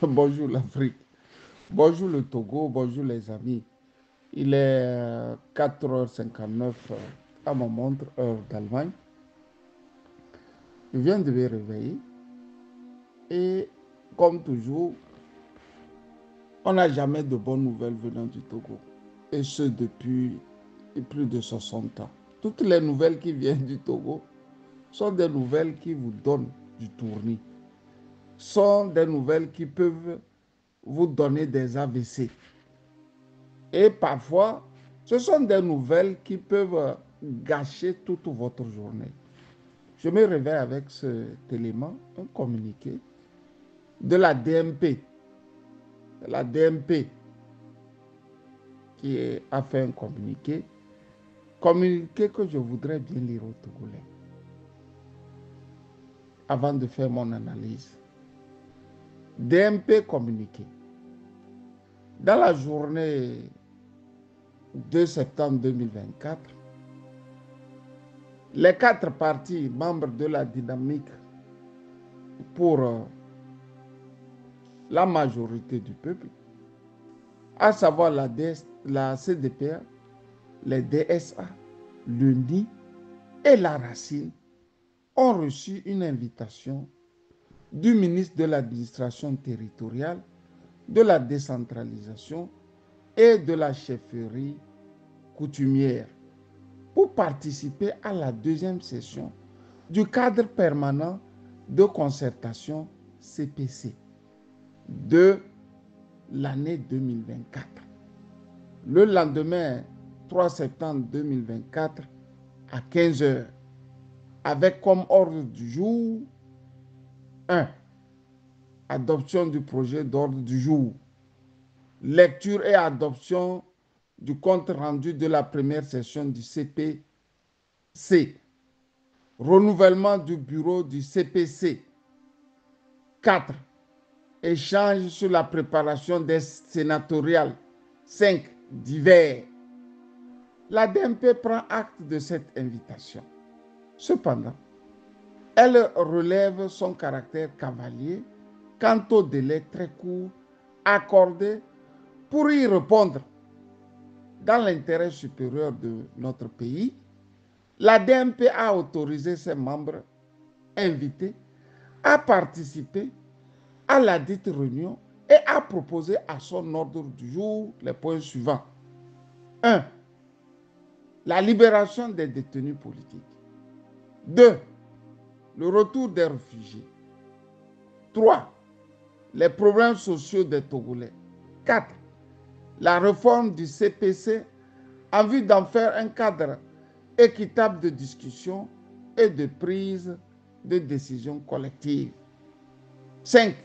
Bonjour l'Afrique, bonjour le Togo, bonjour les amis. Il est 4h59 à mon montre, heure d'Allemagne. Je viens de me réveiller et comme toujours, on n'a jamais de bonnes nouvelles venant du Togo. Et ce depuis plus de 60 ans. Toutes les nouvelles qui viennent du Togo sont des nouvelles qui vous donnent du tournis, sont des nouvelles qui peuvent vous donner des AVC. Et parfois, ce sont des nouvelles qui peuvent gâcher toute votre journée. Je me réveille avec cet élément, un communiqué de la DMP. La DMP qui a fait un communiqué, communiqué que je voudrais bien lire au Togolais avant de faire mon analyse. DMP communiqué. Dans la journée 2 septembre 2024, les 4 partis membres de la dynamique pour la majorité du peuple, à savoir la CDPA, les DSA, l'UNI et la Racine, ont reçu une invitation du ministre de l'administration territoriale, de la décentralisation et de la chefferie coutumière pour participer à la deuxième session du cadre permanent de concertation CPC de l'année 2024. Le lendemain 3 septembre 2024 à 15 heures, avec comme ordre du jour 1. Adoption du projet d'ordre du jour. Lecture et adoption du compte rendu de la première session du CPC. Renouvellement du bureau du CPC. 4. Échange sur la préparation des sénatoriales. 5. Divers. La DMP prend acte de cette invitation. Cependant, elle relève son caractère cavalier quant au délai très court accordé pour y répondre. Dans l'intérêt supérieur de notre pays, la DMP a autorisé ses membres invités à participer à la dite réunion et a proposé à son ordre du jour les points suivants. 1. La libération des détenus politiques. 2. Le retour des réfugiés. 3. Les problèmes sociaux des Togolais. 4. La réforme du CPC en vue d'en faire un cadre équitable de discussion et de prise de décisions collectives. 5.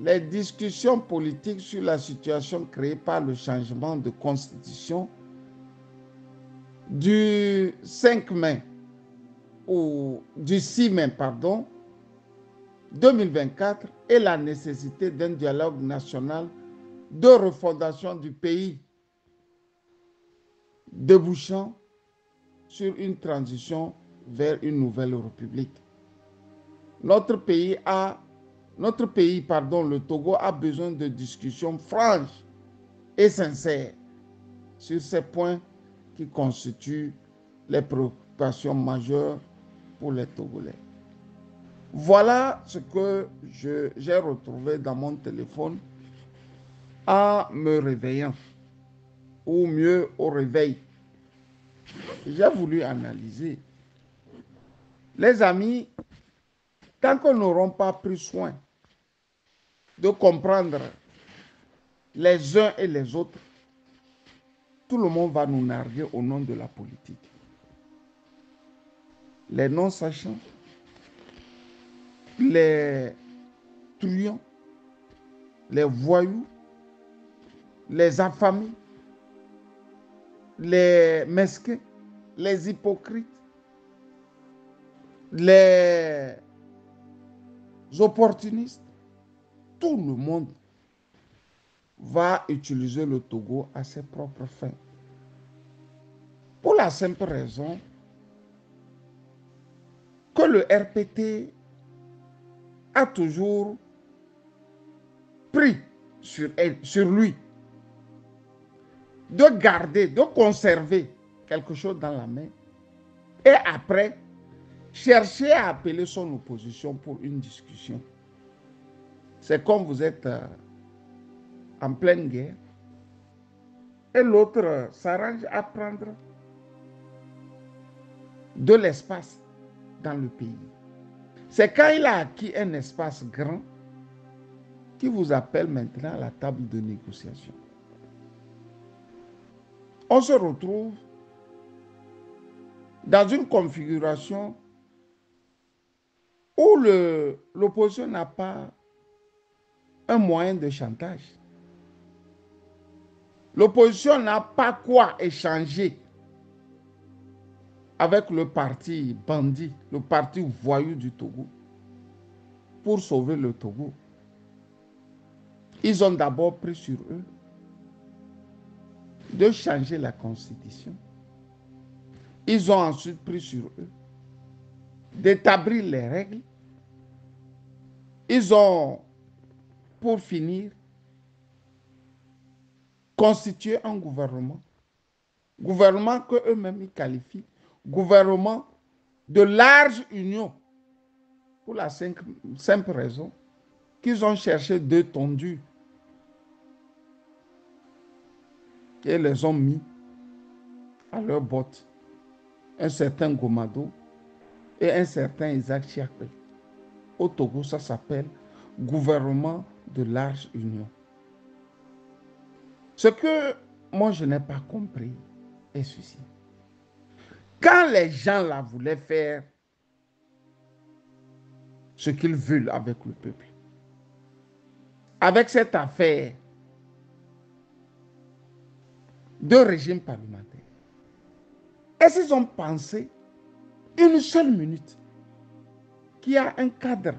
Les discussions politiques sur la situation créée par le changement de constitution du 5 mai ou du 6 mai, 2024 et la nécessité d'un dialogue national de refondation du pays débouchant sur une transition vers une nouvelle république. Notre pays, le Togo, a besoin de discussions franches et sincères sur ces points qui constituent les préoccupations majeures pour les Togolais. Voilà ce que j'ai retrouvé dans mon téléphone en me réveillant, ou mieux au réveil. J'ai voulu analyser. Les amis, tant que nous n'aurons pas pris soin de comprendre les uns et les autres, tout le monde va nous narguer au nom de la politique. Les non-sachants, les truands, les voyous, les affamés, les mesquins, les hypocrites, les opportunistes, tout le monde va utiliser le Togo à ses propres fins. Pour la simple raison que le RPT a toujours pris sur elle, sur lui, de garder, de conserver quelque chose dans la main et après chercher à appeler son opposition pour une discussion. C'est comme vous êtes en pleine guerre et l'autre s'arrange à prendre de l'espace dans le pays. C'est quand il a acquis un espace grand qu'il vous appelle maintenant à la table de négociation. On se retrouve dans une configuration où l'opposition n'a pas un moyen de chantage. L'opposition n'a pas quoi échanger avec le parti bandit, le parti voyou du Togo, pour sauver le Togo. Ils ont d'abord pris sur eux de changer la constitution. Ils ont ensuite pris sur eux d'établir les règles. Ils ont, pour finir, constitué un gouvernement. Gouvernement qu'eux-mêmes ils qualifient gouvernement de large union. Pour la simple raison qu'ils ont cherché deux tondus et les ont mis à leurs bottes. Un certain Gomado et un certain Isaac Chiakwe. Au Togo, ça s'appelle gouvernement de large union. Ce que moi je n'ai pas compris est ceci. Quand les gens là voulaient faire ce qu'ils veulent avec le peuple, avec cette affaire de régime parlementaire, est-ce qu'ils ont pensé une seule minute qu'il y a un cadre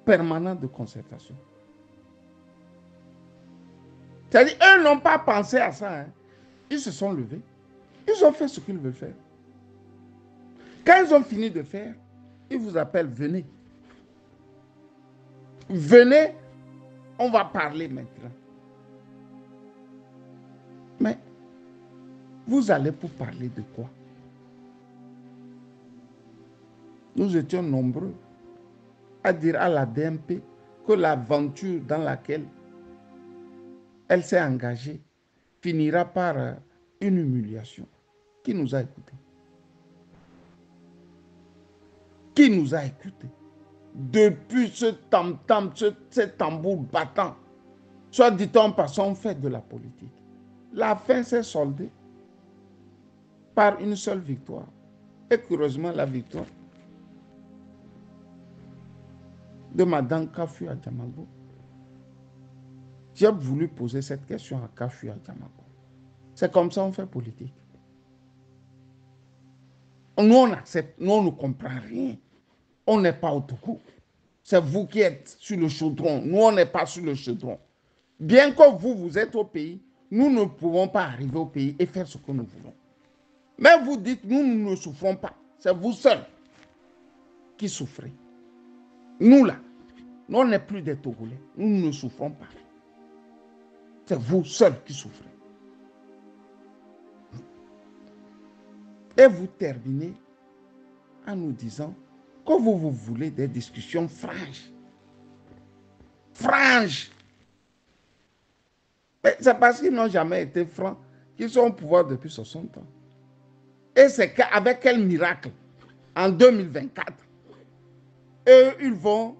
permanent de concertation? C'est-à-dire, eux n'ont pas pensé à ça. Hein. Ils se sont levés. Ils ont fait ce qu'ils veulent faire. Quand ils ont fini de faire, ils vous appellent, venez. Venez, on va parler maintenant. Mais vous allez pour parler de quoi? Nous étions nombreux à dire à la DMP que l'aventure dans laquelle elle s'est engagée finira par une humiliation. Qui nous a écoutés? Qui nous a écoutés? Depuis ce tam-tam, ce tambour battant, soit dit-on en passant, on fait de la politique. La fin s'est soldée par une seule victoire. Et curieusement, la victoire de Mme Kafui Adjamabo. J'ai voulu poser cette question à Kafui Adjamabo. C'est comme ça qu'on fait politique. Nous, on accepte, nous, on ne comprend rien. On n'est pas au Togo. C'est vous qui êtes sur le chaudron. Nous, on n'est pas sur le chaudron. Bien que vous, vous êtes au pays, nous ne pouvons pas arriver au pays et faire ce que nous voulons. Mais vous dites, nous ne souffrons pas. C'est vous seuls qui souffrez. Nous, là, nous, on n'est plus des Togolais. Nous ne souffrons pas. C'est vous seuls qui souffrez. Et vous terminez en nous disant que vous voulez des discussions franches. Franches. C'est parce qu'ils n'ont jamais été francs qu'ils sont au pouvoir depuis 60 ans. Et c'est qu'avec quel miracle, en 2024, eux, ils vont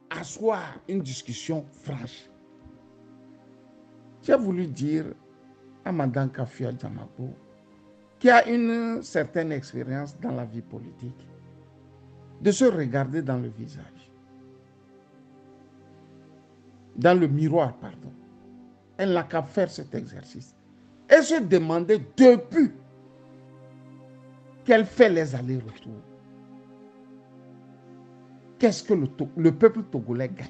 asseoir une discussion franche. J'ai voulu dire à Mme Kafui Adjamabo, qui a une certaine expérience dans la vie politique, de se regarder dans le visage. Dans le miroir, pardon. Elle n'a qu'à faire cet exercice. Et se demander depuis qu'elle fait les allers-retours, qu'est-ce que le peuple togolais gagne?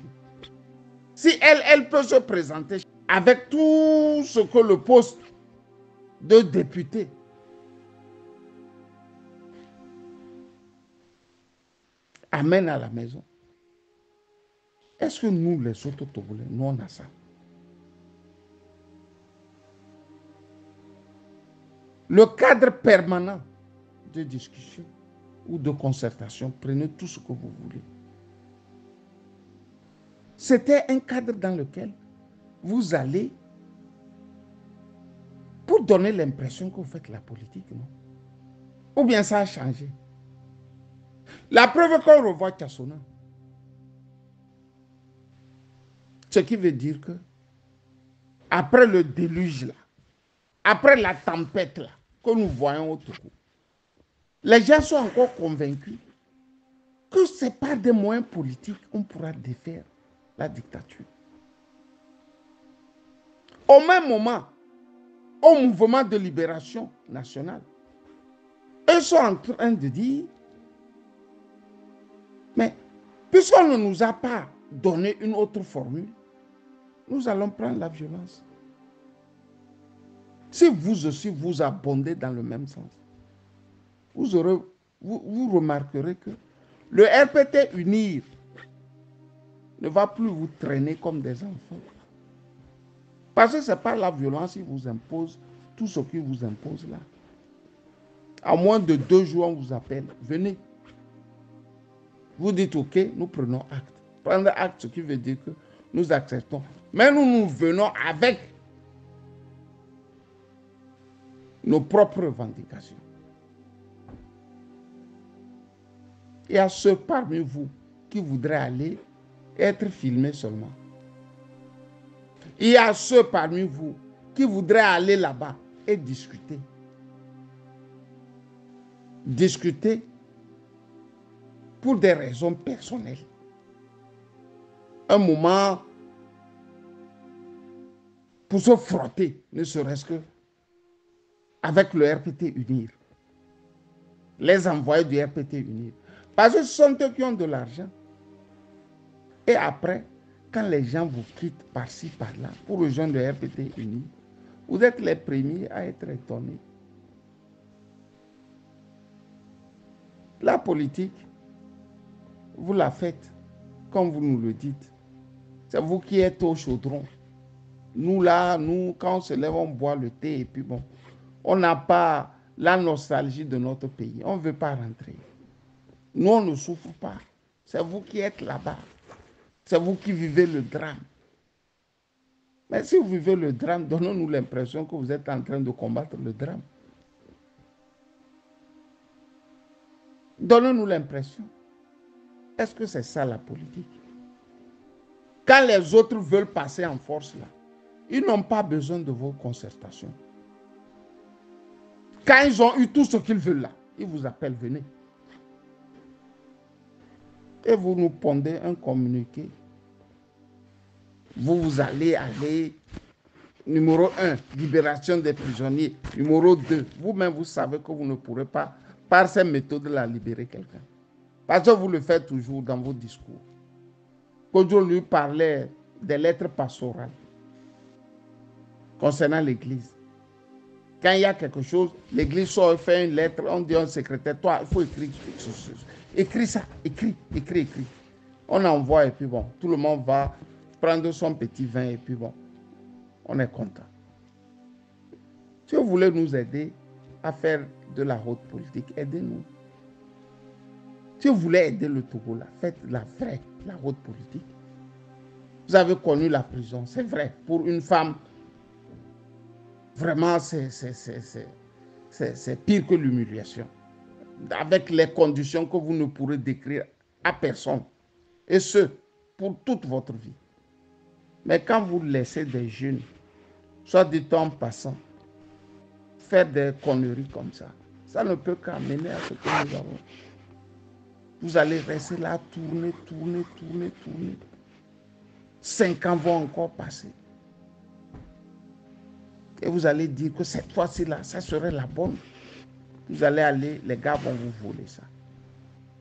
Si elle peut se présenter avec tout ce que le poste de député amène à la maison, Est-ce que nous, les autres Togolais, nous, on a ça? Le cadre permanent de discussion ou de concertation, prenez tout ce que vous voulez. C'était un cadre dans lequel vous allez pour donner l'impression que vous faites la politique, non? Ou bien ça a changé. La preuve qu'on revoit Tchassona. Ce qui veut dire que après le déluge là, après la tempête là, que nous voyons au Togo, les gens sont encore convaincus que ce n'est pas des moyens politiques qu'on pourra défaire la dictature. Au même moment, au mouvement de libération nationale, eux sont en train de dire, mais puisqu'on ne nous a pas donné une autre formule, nous allons prendre la violence. Si vous aussi vous abondez dans le même sens, vous remarquerez que le RPT Unir ne va plus vous traîner comme des enfants. Parce que ce n'est pas la violence qui vous impose tout ce qui vous impose là. À moins de 2 jours, on vous appelle. Venez. Vous dites OK, nous prenons acte. Prendre acte, ce qui veut dire que nous acceptons. Mais nous venons avec nos propres revendications. Il y a ceux parmi vous qui voudraient aller être filmés seulement. Il y a ceux parmi vous qui voudraient aller là-bas et discuter. Discuter pour des raisons personnelles. Un moment pour se frotter, ne serait-ce que avec le RPT Unir. Les envoyés du RPT Unir. Parce que ce sont eux qui ont de l'argent. Et après, quand les gens vous quittent par-ci, par-là, pour rejoindre le RPT Unir, vous êtes les premiers à être étonnés. La politique, vous la faites comme vous nous le dites. C'est vous qui êtes au chaudron. Nous là, quand on se lève, on boit le thé et puis bon, on n'a pas la nostalgie de notre pays. On ne veut pas rentrer. Nous, on ne souffre pas. C'est vous qui êtes là-bas. C'est vous qui vivez le drame. Mais si vous vivez le drame, donnez-nous l'impression que vous êtes en train de combattre le drame. Donnez-nous l'impression. Est-ce que c'est ça la politique? Quand les autres veulent passer en force là, ils n'ont pas besoin de vos concertations. Quand ils ont eu tout ce qu'ils veulent là, ils vous appellent, venez. Et vous nous pondez un communiqué. Vous allez numéro 1, libération des prisonniers. Numéro 2, vous-même vous savez que vous ne pourrez pas, par ces méthodes, la libérer quelqu'un. Parce que vous le faites toujours dans vos discours. Quand je lui parlais des lettres pastorales concernant l'Église. Quand il y a quelque chose, l'Église sort et fait une lettre, on dit à un secrétaire, toi, il faut écrire. Écris ça, écris. On envoie et puis bon, tout le monde va prendre son petit vin et puis bon, on est content. Si vous voulez nous aider à faire de la haute politique, aidez-nous. Si vous voulez aider le Togo, là, faites la haute politique. Vous avez connu la prison, c'est vrai. Pour une femme, vraiment, c'est pire que l'humiliation. Avec les conditions que vous ne pourrez décrire à personne. Et ce, pour toute votre vie. Mais quand vous laissez des jeunes, soit du temps passant, faire des conneries comme ça ne peut qu'amener à ce que nous avons. Vous allez rester là, tourner. 5 ans vont encore passer. Et vous allez dire que cette fois-ci là, ça serait la bonne. Vous allez aller, les gars vont vous voler ça.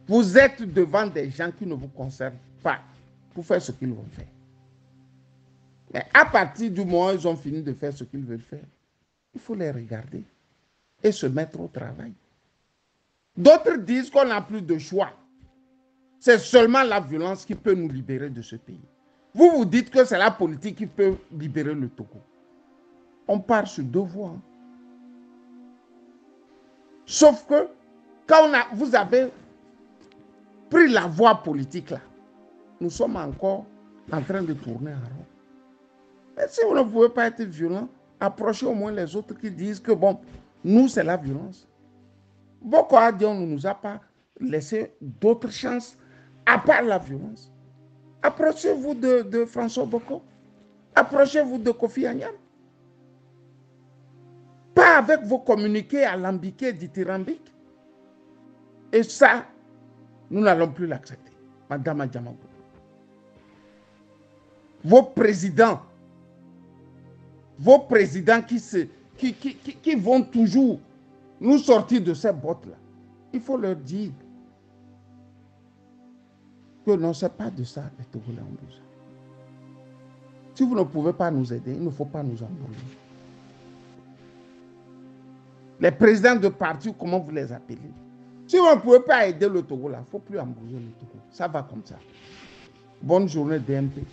Vous êtes devant des gens qui ne vous concernent pas pour faire ce qu'ils vont faire. Mais à partir du moment où ils ont fini de faire ce qu'ils veulent faire, il faut les regarder et se mettre au travail. D'autres disent qu'on n'a plus de choix. C'est seulement la violence qui peut nous libérer de ce pays. Vous vous dites que c'est la politique qui peut libérer le Togo. On part sur deux voies. Sauf que quand vous avez pris la voie politique là, nous sommes encore en train de tourner en rond. Mais si vous ne pouvez pas être violent, approchez au moins les autres qui disent que bon, nous c'est la violence. Boko Haram ne nous a pas laissé d'autres chances à part la violence. Approchez-vous de François Boko. Approchez-vous de Kofi Annan. Pas avec vos communiqués alambiqués, dithyrambiques. Et ça, nous n'allons plus l'accepter. Madame Adjamagou. Vos présidents qui vont toujours nous sortir de ces bottes-là, il faut leur dire que non, ce n'est pas de ça les Togolais ont besoin. Si vous ne pouvez pas nous aider, il ne faut pas nous embrouiller. Les présidents de parti, comment vous les appelez? Si vous ne pouvez pas aider le Togo, il ne faut plus embrouiller le Togo. Ça va comme ça. Bonne journée DMP.